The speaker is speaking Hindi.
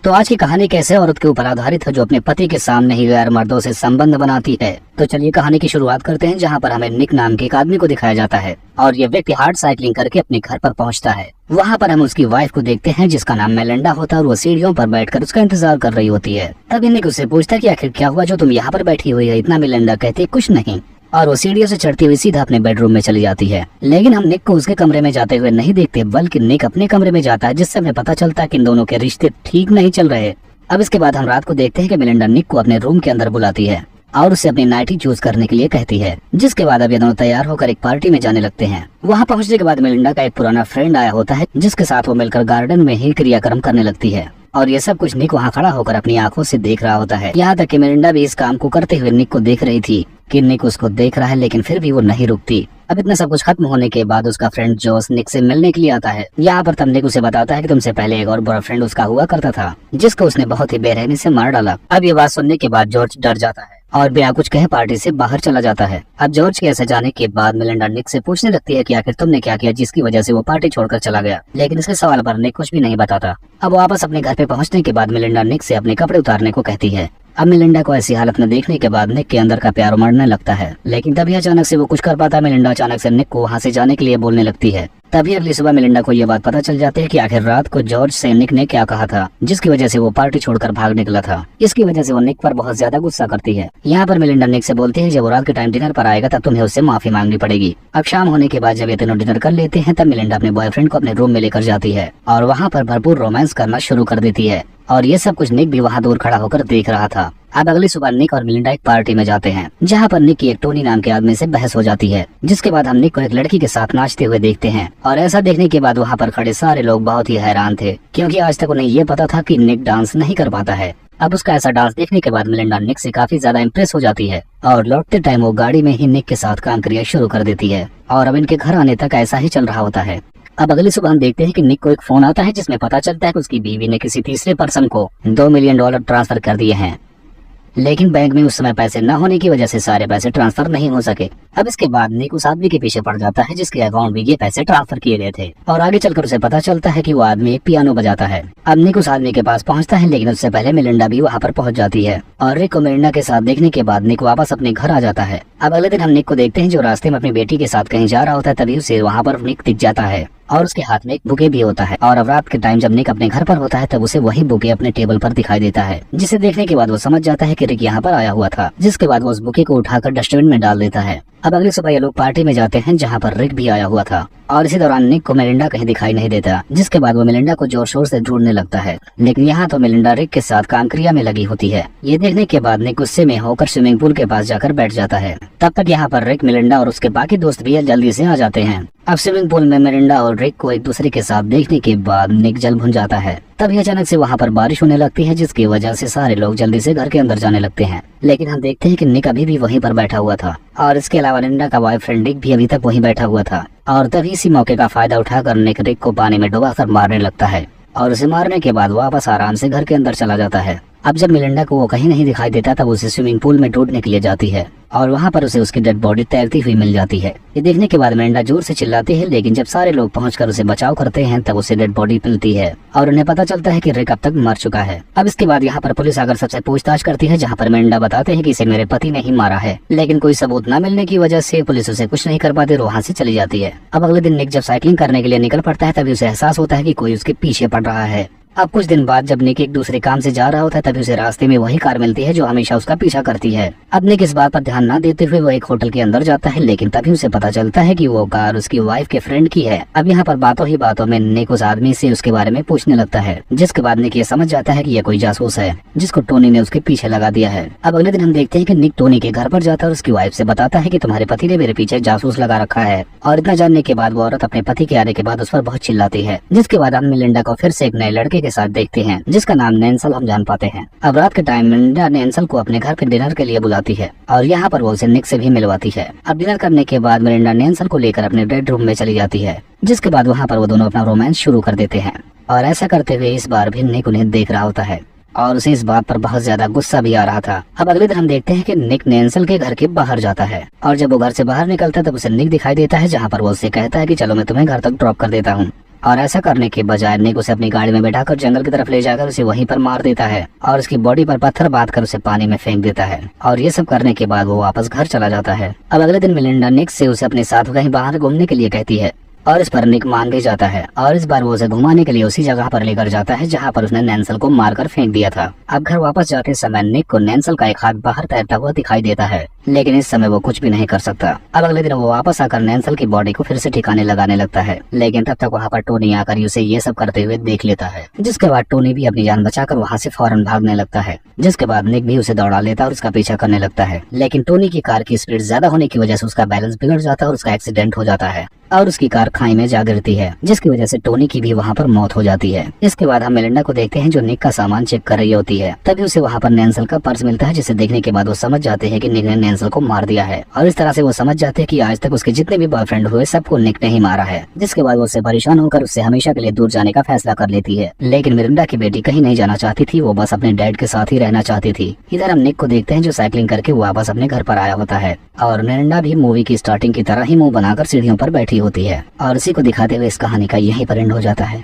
तो आज की कहानी एक ऐसे औरत के ऊपर आधारित है जो अपने पति के सामने ही गैर मर्दों से संबंध बनाती है। तो चलिए कहानी की शुरुआत करते हैं, जहाँ पर हमें निक नाम के एक आदमी को दिखाया जाता है और ये व्यक्ति हार्ड साइकिलिंग करके अपने घर पर पहुँचता है। वहाँ पर हम उसकी वाइफ को देखते हैं जिसका नाम मेलिंडा होता है और वो सीढ़ियों पर बैठकर उसका इंतजार कर रही होती है। तभी निक उससे पूछता है कि आखिर क्या हुआ जो तुम यहाँ पर बैठी हुई है इतना। मेलिंडा कहती है कुछ नहीं, और वो सीढ़ियों से चढ़ती हुई सीधा अपने बेडरूम में चली जाती है। लेकिन हम निक को उसके कमरे में जाते हुए नहीं देखते, बल्कि निक अपने कमरे में जाता है, जिससे हमें पता चलता है कि इन दोनों के रिश्ते ठीक नहीं चल रहे। अब इसके बाद हम रात को देखते हैं कि मेलिंडा निक को अपने रूम के अंदर बुलाती है और उसे अपनी नाइटी चूज करने के लिए कहती है। जिसके बाद अब ये दोनों तैयार होकर एक पार्टी में जाने लगते हैं। वहाँ पहुँचने के बाद मेलिंडा का एक पुराना फ्रेंड आया होता है, जिसके साथ वो मिलकर गार्डन में ही क्रियाक्रम करने लगती है और ये सब कुछ निक वहाँ खड़ा होकर अपनी आंखों से देख रहा होता है। यहाँ तक कि मेलिंडा भी इस काम को करते हुए निक को देख रही थी कि निक उसको देख रहा है, लेकिन फिर भी वो नहीं रुकती। अब इतना सब कुछ खत्म होने के बाद उसका फ्रेंड जोस निक से मिलने के लिए आता है। यहाँ पर तब निक उसे बताता है कि तुमसे पहले एक और बॉयफ्रेंड उसका हुआ करता था, जिसको उसने बहुत ही बेरहमी से मार डाला। अब ये बात सुनने के बाद जॉर्ज डर जाता है और बिना कुछ कहे पार्टी से बाहर चला जाता है। अब जॉर्ज के ऐसे जाने के बाद मेलिंडा निक से पूछने लगती है कि आखिर तुमने क्या किया जिसकी वजह से वो पार्टी छोड़कर चला गया। लेकिन इसके सवाल पर निक कुछ भी नहीं बताता। अब वापस अपने घर पे पहुंचने के बाद मेलिंडा निक से अपने कपड़े उतारने को कहती है। अब मेलिंडा को ऐसी हालत में देखने के बाद निक के अंदर का प्यार उमड़ने लगता है, लेकिन तभी अचानक से वो कुछ कर पाता है। मेलिंडा अचानक से निक को वहाँ से जाने के लिए बोलने लगती है। तभी अगली सुबह मेलिंडा को ये बात पता चल जाती है कि आखिर रात को जॉर्ज से निक ने क्या कहा था, जिसकी वजह से वो पार्टी छोड़कर भाग निकला था। इसकी वजह से वो निक पर बहुत ज्यादा गुस्सा करती है। यहाँ पर मेलिंडा निक से बोलती है जब वो रात के टाइम डिनर पर आएगा तब तुम्हें उससे माफी मांगनी पड़ेगी। अब शाम होने के बाद जब ये तीनों डिनर कर लेते हैं तब मेलिंडा अपने बॉयफ्रेंड को अपने रूम में लेकर जाती है और वहाँ पर भरपूर रोमांस करना शुरू कर देती है। और ये सब कुछ निक भी वहाँ दूर खड़ा होकर देख रहा था। अब अगली सुबह निक और मेलिंडा एक पार्टी में जाते हैं, जहाँ पर निक की एक टोनी नाम के आदमी से बहस हो जाती है। जिसके बाद हम निक को एक लड़की के साथ नाचते हुए देखते हैं और ऐसा देखने के बाद वहाँ पर खड़े सारे लोग बहुत ही हैरान थे, क्योंकि आज तक उन्हें ये पता था कि निक डांस नहीं कर पाता है। अब उसका ऐसा डांस देखने के बाद मेलिंडा निक से काफी ज्यादा इम्प्रेस हो जाती है और लौटते टाइम वो गाड़ी में ही निक के साथ काम क्रिया शुरू कर देती है और अब इनके घर आने तक ऐसा ही चल रहा होता है। अब अगली सुबह हम देखते हैं कि निक को एक फोन आता है जिसमें पता चलता है कि उसकी बीवी ने किसी तीसरे पर्सन को $2 मिलियन ट्रांसफर कर दिए हैं, लेकिन बैंक में उस समय पैसे न होने की वजह से सारे पैसे ट्रांसफर नहीं हो सके। अब इसके बाद निक उस आदमी के पीछे पड़ जाता है जिसके अकाउंट में ये पैसे ट्रांसफर किए गए थे और आगे चलकर उसे पता चलता है कि वो आदमी एक पियानो बजाता है। अब निक उस आदमी के पास पहुंचता है, लेकिन उससे पहले मेलिंडा भी वहां पर पहुंच जाती है और निक को मेलिंडा के साथ देखने के बाद निक वापस अपने घर आ जाता है। अब अगले दिन हम निक को देखते हैं जो रास्ते में अपनी बेटी के साथ कहीं जा रहा होता है, तभी उसे वहाँ पर निक दिख जाता है और उसके हाथ में एक बुके भी होता है। और अब रात के टाइम जब निक अपने घर पर होता है तब उसे वही बुके अपने टेबल पर दिखाई देता है, जिसे देखने के बाद वो समझ जाता है कि रिक यहाँ पर आया हुआ था। जिसके बाद वो उस बुके को उठाकर डस्टबिन में डाल देता है। अब अगली सुबह ये लोग पार्टी में जाते हैं जहाँ पर रिक भी आया हुआ था और इसी दौरान निक को मेलिंडा कहीं दिखाई नहीं देता। जिसके बाद वो मेलिंडा को जोर शोर से ढूंढने लगता है, लेकिन यहाँ तो मेलिंडा रिक के साथ काम क्रिया में लगी होती है। ये देखने के बाद निक गुस्से में होकर स्विमिंग पूल के पास जाकर बैठ जाता है। तब तक यहाँ पर रिक, मेलिंडा और उसके बाकी दोस्त भी जल्दी से आ जाते हैं। अब स्विमिंग पूल में मेलिंडा और रिक को एक दूसरे के साथ देखने के बाद निक जल भुन जाता है। तभी अचानक से वहाँ पर बारिश होने लगती है, जिसकी वजह से सारे लोग जल्दी से घर के अंदर जाने लगते हैं। लेकिन हम देखते हैं कि निक अभी भी वहीं पर बैठा हुआ था और इसके अलावा मेलिंडा का बॉयफ्रेंड निक भी अभी तक वहीं बैठा हुआ था। और तभी इसी मौके का फायदा उठाकर निक रिक को पानी में डुबाकर मारने लगता है और उसे मारने के बाद वापस आराम से घर के अंदर चला जाता है। अब जब मेलिंडा को वो कहीं नहीं दिखाई देता तब उसे स्विमिंग पूल में ढूंढने के लिए जाती है और वहाँ पर उसे उसकी डेड बॉडी तैरती हुई मिल जाती है। ये देखने के बाद मेलिंडा जोर से चिल्लाती है, लेकिन जब सारे लोग पहुंचकर उसे बचाव करते हैं तब उसे डेड बॉडी मिलती है और उन्हें पता चलता है कि रिक अब तक मर चुका है। अब इसके बाद यहाँ पर पुलिस आकर सबसे पूछताछ करती है, जहाँ पर मेलिंडा बताते हैं कि इसे मेरे पति ने ही मारा है, लेकिन कोई सबूत न मिलने की वजह से पुलिस उसे कुछ नहीं कर पाती और वहाँ से चली जाती है। अब अगले दिन निक जब साइकिलिंग करने के लिए निकल पड़ता है तभी उसे एहसास होता है कि कोई उसके पीछे पड़ रहा है। अब कुछ दिन बाद जब निक एक दूसरे काम से जा रहा होता है तभी उसे रास्ते में वही कार मिलती है जो हमेशा उसका पीछा करती है। अब निक इस बात पर ध्यान न देते हुए वो एक होटल के अंदर जाता है, लेकिन तभी उसे पता चलता है कि वो कार उसकी वाइफ के फ्रेंड की है। अब यहाँ पर बातों ही बातों में निक उस आदमी से उसके बारे में पूछने लगता है, जिसके बाद निक ये समझ जाता है कि यह कोई जासूस है जिसको टोनी ने उसके पीछे लगा दिया है। अब अगले दिन हम देखते हैं कि निक टोनी के घर पर जाता है और उसकी वाइफ से बताता है कि तुम्हारे पति ने मेरे पीछे जासूस लगा रखा है। और इतना जानने के बाद वो औरत अपने पति के आने के बाद उस पर बहुत चिल्लाती है। जिसके बाद हम मेलिंडा को फिर से एक नए लड़के के साथ देखते हैं जिसका नाम नैन्सल हम जान पाते हैं। अब रात के टाइम मेलिंडा नैन्सल को अपने घर पे डिनर के लिए बुलाती है और यहाँ पर वो उसे निक से भी मिलवाती है। अब डिनर करने के बाद मेलिंडा नैन्सल को लेकर अपने बेडरूम में चली जाती है, जिसके बाद वहाँ पर वो दोनों अपना रोमांस शुरू कर देते हैं और ऐसा करते हुए इस बार भी निक उन्हें देख रहा होता है और उसे इस बात पर बहुत ज्यादा गुस्सा भी आ रहा था। अब अगले दिन हम देखते हैं कि निक नैन्सल के घर के बाहर जाता है और जब वो घर से बाहर निकलता है तब उसे निक दिखाई देता है, जहाँ पर वो उससे कहता है कि चलो मैं तुम्हें घर तक ड्रॉप कर देता हूँ। और ऐसा करने के बजाय निक उसे अपनी गाड़ी में बैठाकर जंगल की तरफ ले जाकर उसे वहीं पर मार देता है और उसकी बॉडी पर पत्थर बांध कर उसे पानी में फेंक देता है। और ये सब करने के बाद वो वापस घर चला जाता है। अब अगले दिन मिलिंडा निक से उसे अपने साथ कहीं बाहर घूमने के लिए कहती है और इस पर निक मान भी जाता है और इस बार वो उसे घुमाने के लिए उसी जगह पर लेकर जाता है जहाँ पर उसने नैन्सल को मारकर फेंक दिया था। अब घर वापस जाते समय निक को नैन्सल का एक हाथ बाहर तैरता हुआ दिखाई देता है, लेकिन इस समय वो कुछ भी नहीं कर सकता। अब अगले दिन वो वापस आकर नैन्सल की बॉडी को फिर से ठिकाने लगाने लगता है, लेकिन तब तक वहाँ पर टोनी आकर उसे ये सब करते हुए देख लेता है, जिसके बाद टोनी भी अपनी जान बचाकर वहाँ से फौरन भागने लगता है। जिसके बाद निक भी उसे दौड़ा लेता है और उसका पीछा करने लगता है, लेकिन टोनी की कार की स्पीड ज्यादा होने की वजह से उसका बैलेंस बिगड़ जाता है और उसका एक्सीडेंट हो जाता है और उसकी कार खाई में जा गिरती है, जिसकी वजह से टोनी की भी वहाँ पर मौत हो जाती है। इसके बाद हम मेलिंडा को देखते हैं जो निक का सामान चेक कर रही होती है। तभी उसे वहाँ पर नैन्सल का पर्स मिलता है, जिसे देखने के बाद वो समझ जाते हैं कि निक ने नैन्सल को मार दिया है और इस तरह से वो समझ जाते हैं कि आज तक उसके जितने भी बॉयफ्रेंड हुए सबको निक ने ही मारा है। जिसके बाद वो उससे परेशान होकर उससे हमेशा के लिए दूर जाने का फैसला कर लेती है, लेकिन मिरिंडा की बेटी कहीं नहीं जाना चाहती थी, वो बस अपने डैड के साथ ही रहना चाहती थी। इधर हम निक को देखते हैं जो साइकिलिंग करके वापस अपने घर पर आया होता है और मिरिंडा भी मूवी की स्टार्टिंग की तरह ही मुंह बनाकर सीढ़ियों पर बैठी होती है और इसी को दिखाते हुए इस कहानी का यहीं पर एंड हो जाता है।